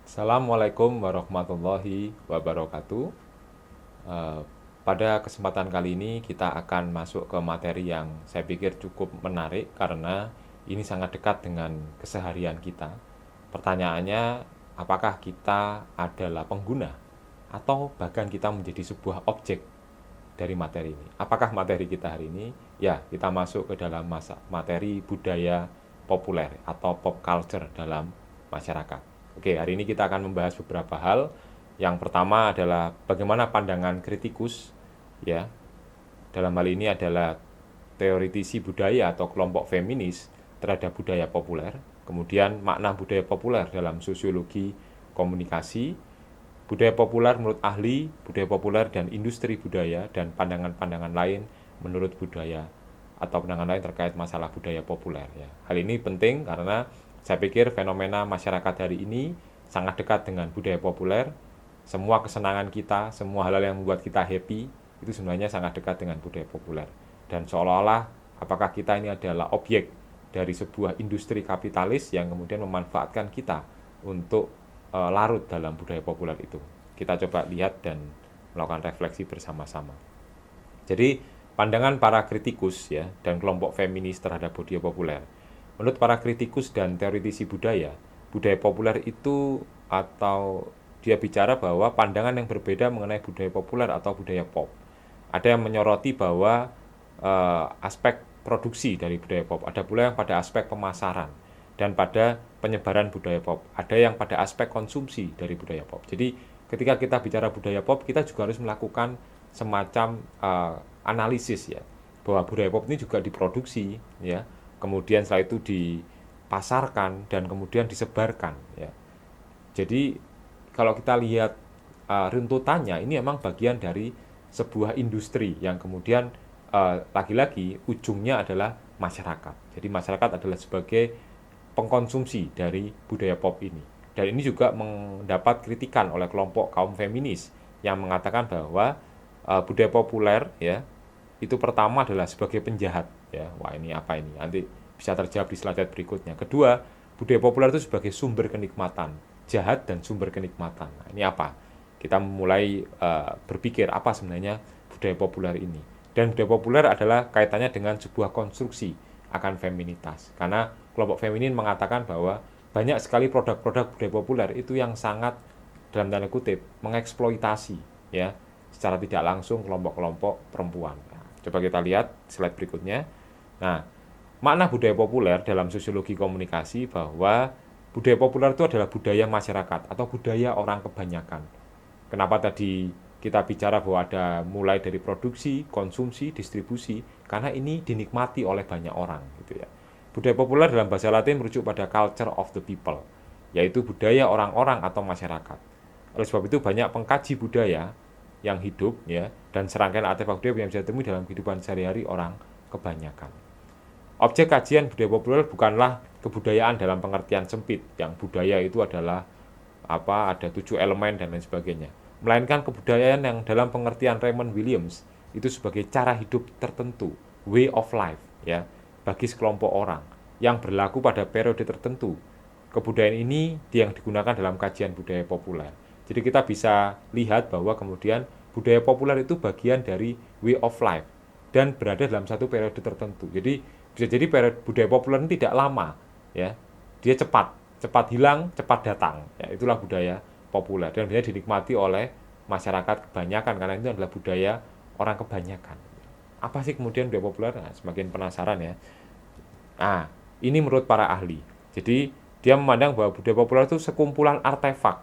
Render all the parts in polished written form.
Assalamualaikum warahmatullahi wabarakatuh. Eh, Pada kesempatan kali ini kita akan masuk ke materi yang saya pikir cukup menarik karena ini sangat dekat dengan keseharian kita. Pertanyaannya, apakah kita adalah pengguna atau bahkan kita menjadi sebuah objek dari materi ini? Apakah materi kita hari ini? Ya, kita masuk ke dalam materi budaya populer atau pop culture dalam masyarakat. Oke, hari ini kita akan membahas beberapa hal. Yang pertama adalah bagaimana pandangan kritikus, ya. Dalam hal ini adalah teoritisi budaya atau kelompok feminis terhadap budaya populer. Kemudian makna budaya populer dalam sosiologi komunikasi, budaya populer menurut ahli, budaya populer dan industri budaya, dan pandangan-pandangan lain menurut budaya atau pandangan lain terkait masalah budaya populer. Ya. Hal ini penting karena saya pikir fenomena masyarakat hari ini sangat dekat dengan budaya populer. Semua kesenangan kita, semua hal-hal yang membuat kita happy, itu sebenarnya sangat dekat dengan budaya populer. Dan seolah-olah apakah kita ini adalah objek dari sebuah industri kapitalis yang kemudian memanfaatkan kita untuk larut dalam budaya populer itu. Kita coba lihat dan melakukan refleksi bersama-sama. Jadi pandangan para kritikus ya dan kelompok feminis terhadap budaya populer. Menurut para kritikus dan teoritisi budaya, budaya populer itu atau dia bicara bahwa pandangan yang berbeda mengenai budaya populer atau budaya pop. Ada yang menyoroti bahwa aspek produksi dari budaya pop, ada pula yang pada aspek pemasaran dan pada penyebaran budaya pop, ada yang pada aspek konsumsi dari budaya pop. Jadi ketika kita bicara budaya pop, kita juga harus melakukan semacam analisis ya, bahwa budaya pop ini juga diproduksi ya, kemudian setelah itu dipasarkan dan kemudian disebarkan ya. Jadi kalau kita lihat runtutannya ini memang bagian dari sebuah industri yang kemudian lagi-lagi ujungnya adalah masyarakat. Jadi masyarakat adalah sebagai pengkonsumsi dari budaya pop ini. Dan ini juga mendapat kritikan oleh kelompok kaum feminis yang mengatakan bahwa budaya populer ya itu pertama adalah sebagai penjahat ya. Wah, ini apa ini? Nanti bisa terjawab di slide berikutnya. Kedua, budaya populer itu sebagai sumber kenikmatan, jahat dan sumber kenikmatan. Nah, ini apa? Kita mulai berpikir apa sebenarnya budaya populer ini. Dan budaya populer adalah kaitannya dengan sebuah konstruksi akan feminitas. Karena kelompok feminin mengatakan bahwa banyak sekali produk-produk budaya populer itu yang sangat dalam tanda kutip mengeksploitasi ya secara tidak langsung kelompok-kelompok perempuan. Nah, coba kita lihat slide berikutnya. Nah, makna budaya populer dalam sosiologi komunikasi bahwa budaya populer itu adalah budaya masyarakat atau budaya orang kebanyakan. Kenapa tadi kita bicara bahwa ada mulai dari produksi, konsumsi, distribusi, karena ini dinikmati oleh banyak orang gitu ya. Budaya populer dalam bahasa Latin merujuk pada culture of the people, yaitu budaya orang-orang atau masyarakat. Oleh sebab itu banyak pengkaji budaya yang hidup ya dan serangkaian artefak budaya yang bisa ditemui dalam kehidupan sehari-hari orang kebanyakan. Objek kajian budaya populer bukanlah kebudayaan dalam pengertian sempit, yang budaya itu adalah ada 7 elemen dan lain sebagainya, melainkan kebudayaan yang dalam pengertian Raymond Williams itu sebagai cara hidup tertentu, way of life ya, bagi sekelompok orang yang berlaku pada periode tertentu. Kebudayaan ini yang digunakan dalam kajian budaya populer. Jadi kita bisa lihat bahwa kemudian budaya populer itu bagian dari way of life dan berada dalam satu periode tertentu. Jadi bisa jadi periode budaya populer ini tidak lama ya, dia cepat hilang, cepat datang ya, itulah budaya populer dan biasanya dinikmati oleh masyarakat kebanyakan karena itu adalah budaya orang kebanyakan. Apa sih kemudian budaya populer? Nah, semakin penasaran ya. Nah, ini menurut para ahli. Jadi dia memandang bahwa budaya populer itu sekumpulan artefak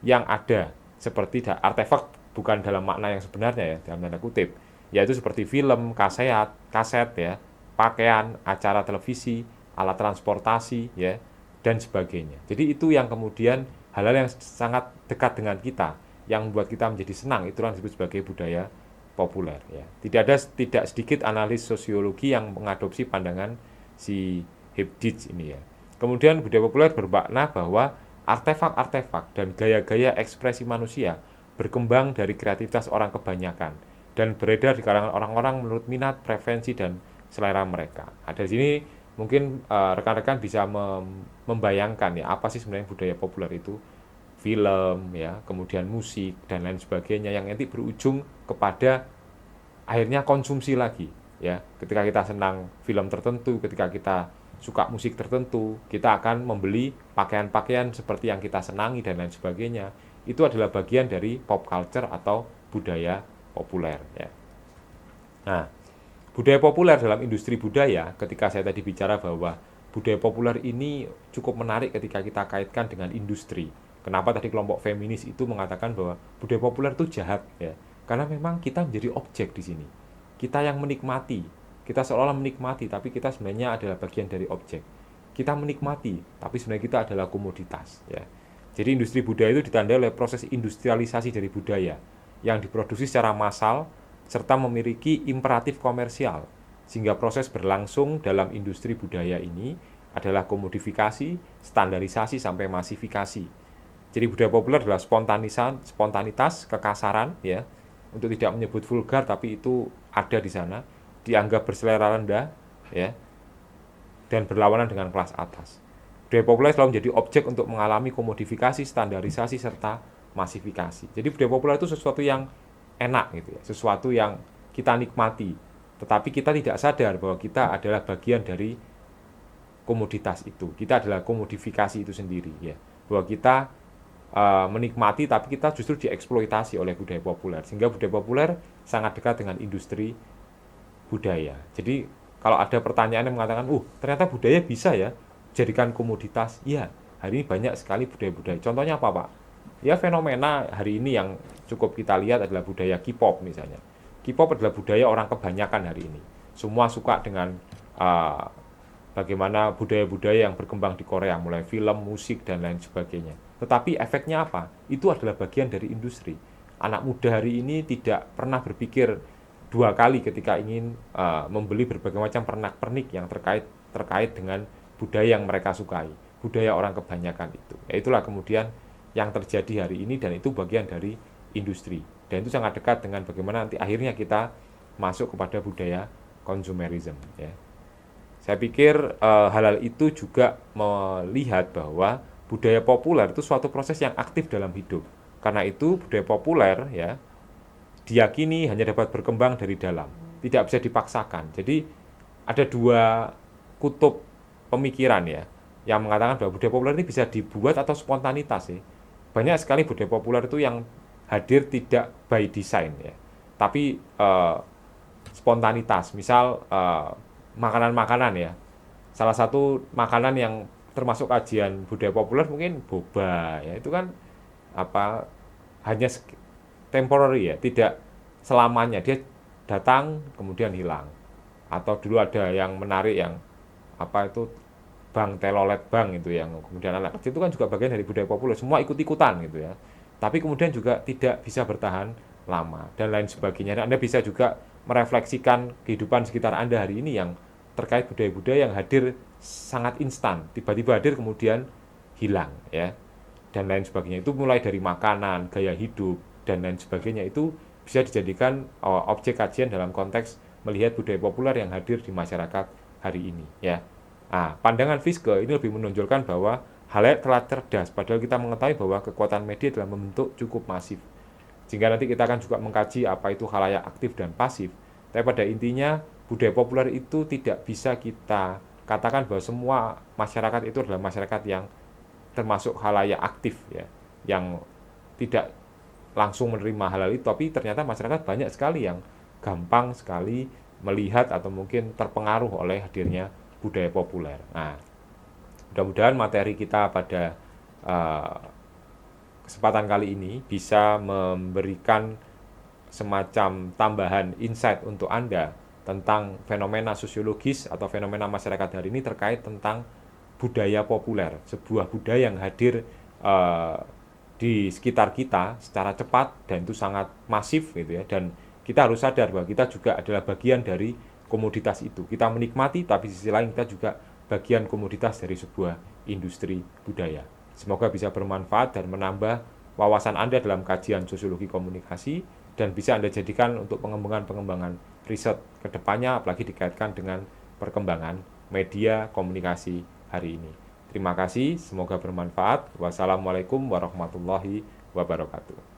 yang ada, seperti artefak bukan dalam makna yang sebenarnya ya, dalam tanda kutip, yaitu seperti film, kaset ya, pakaian, acara televisi, alat transportasi ya, dan sebagainya. Jadi itu yang kemudian hal-hal yang sangat dekat dengan kita, yang membuat kita menjadi senang, itulah yang disebut sebagai budaya populer ya. Tidak sedikit analis sosiologi yang mengadopsi pandangan si Hibditz ini ya. Kemudian budaya populer bermakna bahwa artefak-artefak dan gaya-gaya ekspresi manusia berkembang dari kreativitas orang kebanyakan dan beredar di kalangan orang-orang menurut minat, preferensi, dan selera mereka. Nah, dari sini mungkin rekan-rekan bisa membayangkan ya apa sih sebenarnya budaya populer itu. film ya, kemudian musik dan lain sebagainya yang nanti berujung kepada akhirnya konsumsi lagi ya. Ketika kita senang film tertentu, ketika kita suka musik tertentu, kita akan membeli pakaian-pakaian seperti yang kita senangi dan lain sebagainya. Itu adalah bagian dari pop culture atau budaya populer ya. Nah, budaya populer dalam industri budaya, ketika saya tadi bicara bahwa budaya populer ini cukup menarik ketika kita kaitkan dengan industri. Kenapa tadi kelompok feminis itu mengatakan bahwa budaya populer itu jahat ya? Karena memang kita menjadi objek di sini. Kita yang menikmati, kita seolah-olah menikmati, tapi kita sebenarnya adalah bagian dari objek. Kita menikmati, tapi sebenarnya kita adalah komoditas ya. Jadi industri budaya itu ditandai oleh proses industrialisasi dari budaya yang diproduksi secara massal serta memiliki imperatif komersial, sehingga proses berlangsung dalam industri budaya ini adalah komodifikasi, standarisasi, sampai masifikasi. Jadi budaya populer adalah spontanitas, kekasaran, ya, untuk tidak menyebut vulgar, tapi itu ada di sana, dianggap berselera rendah, ya, dan berlawanan dengan kelas atas. Budaya populer selalu menjadi objek untuk mengalami komodifikasi, standarisasi, serta masifikasi. Jadi budaya populer itu sesuatu yang enak gitu ya, sesuatu yang kita nikmati, tetapi kita tidak sadar bahwa kita adalah bagian dari komoditas itu. Kita adalah komodifikasi itu sendiri ya. Bahwa kita menikmati tapi kita justru dieksploitasi oleh budaya populer. Sehingga budaya populer sangat dekat dengan industri budaya. Jadi kalau ada pertanyaan yang mengatakan, ternyata budaya bisa ya jadikan komoditas. Iya, hari ini banyak sekali budaya-budaya. Contohnya apa, Pak? Ya, fenomena hari ini yang cukup kita lihat adalah budaya K-pop misalnya. K-pop adalah budaya orang kebanyakan hari ini. Semua suka dengan bagaimana budaya-budaya yang berkembang di Korea, mulai film, musik, dan lain sebagainya. Tetapi efeknya apa? Itu adalah bagian dari industri. Anak muda hari ini tidak pernah berpikir dua kali ketika ingin membeli berbagai macam pernak-pernik yang terkait dengan budaya yang mereka sukai, budaya orang kebanyakan itu. Ya, itulah kemudian yang terjadi hari ini, dan itu bagian dari industri. Dan itu sangat dekat dengan bagaimana nanti akhirnya kita masuk kepada budaya consumerism ya. Saya pikir hal-hal itu juga melihat bahwa budaya populer itu suatu proses yang aktif dalam hidup. Karena itu budaya populer ya diyakini hanya dapat berkembang dari dalam, tidak bisa dipaksakan. Jadi ada dua kutub pemikiran ya yang mengatakan bahwa budaya populer ini bisa dibuat atau spontanitas sih. Banyak sekali budaya populer itu yang hadir tidak by design ya, tapi spontanitas. Misal makanan-makanan ya. Salah satu makanan yang termasuk kajian budaya populer mungkin boba ya. Itu kan hanya temporary ya, tidak selamanya. Dia datang kemudian hilang. Atau dulu ada yang menarik yang bang telolet bang itu yang kemudian anak kecil itu kan juga bagian dari budaya populer, semua ikut-ikutan gitu ya. Tapi kemudian juga tidak bisa bertahan lama dan lain sebagainya. Dan Anda bisa juga merefleksikan kehidupan sekitar Anda hari ini yang terkait budaya-budaya yang hadir sangat instan, tiba-tiba hadir kemudian hilang ya, dan lain sebagainya. Itu mulai dari makanan, gaya hidup, dan lain sebagainya. Itu bisa dijadikan objek kajian dalam konteks melihat budaya populer yang hadir di masyarakat hari ini ya. Nah, pandangan Fiske ini lebih menonjolkan bahwa halayak telah cerdas, padahal kita mengetahui bahwa kekuatan media dalam membentuk cukup masif. Sehingga nanti kita akan juga mengkaji apa itu halayak aktif dan pasif. Tapi pada intinya budaya populer itu tidak bisa kita katakan bahwa semua masyarakat itu adalah masyarakat yang termasuk halayak aktif ya, yang tidak langsung menerima hal itu, tapi ternyata masyarakat banyak sekali yang gampang sekali melihat atau mungkin terpengaruh oleh hadirnya budaya populer. Nah, mudah-mudahan materi kita pada kesempatan kali ini bisa memberikan semacam tambahan insight untuk Anda tentang fenomena sosiologis atau fenomena masyarakat hari ini terkait tentang budaya populer, sebuah budaya yang hadir di sekitar kita secara cepat dan itu sangat masif gitu ya. Dan kita harus sadar bahwa kita juga adalah bagian dari komoditas itu. Kita menikmati, tapi di sisi lain kita juga bagian komoditas dari sebuah industri budaya. Semoga bisa bermanfaat dan menambah wawasan Anda dalam kajian sosiologi komunikasi dan bisa Anda jadikan untuk pengembangan riset ke depannya, apalagi dikaitkan dengan perkembangan media komunikasi hari ini. Terima kasih, semoga bermanfaat. Wassalamualaikum warahmatullahi wabarakatuh.